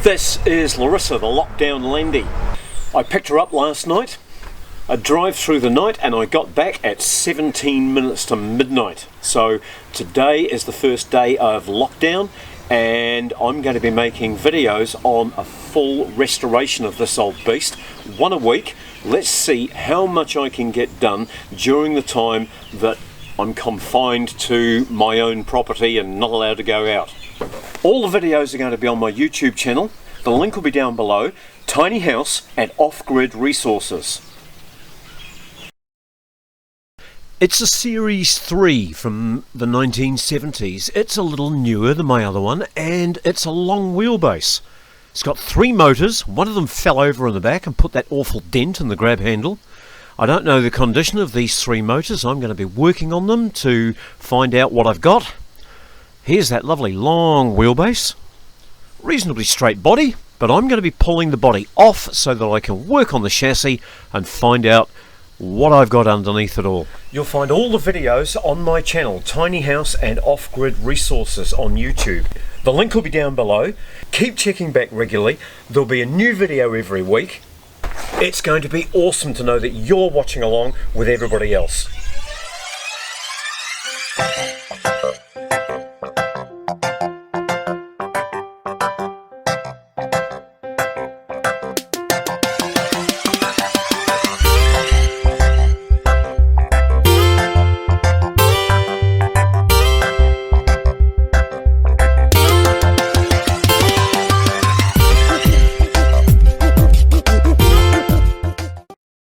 This is Larissa the Lockdown Landy. I picked her up last night, a drive through the night, and I got back at 17 minutes to midnight. So today is the first day of lockdown, and I'm going to be making videos on a full restoration of this old beast, one a week. Let's see how much I can get done during the time that I'm confined to my own property and not allowed to go out. All the videos are going to be on my YouTube channel. The link will be down below. Tiny house and off-grid resources. It's a Series 3 from the 1970s. It's a little newer than my other one, and it's a long wheelbase. It's got 3 motors. One of them fell over in the back and put that awful dent in the grab handle. I don't know the condition of these 3 motors. I'm going to be working on them to find out what I've got. Here's that lovely long wheelbase. Reasonably straight body, but I'm going to be pulling the body off so that I can work on the chassis and find out what I've got underneath it all. You'll find all the videos on my channel, Tiny House and Off-Grid Resources on YouTube. The link will be down below. Keep checking back regularly. There'll be a new video every week. It's going to be awesome to know that you're watching along with everybody else.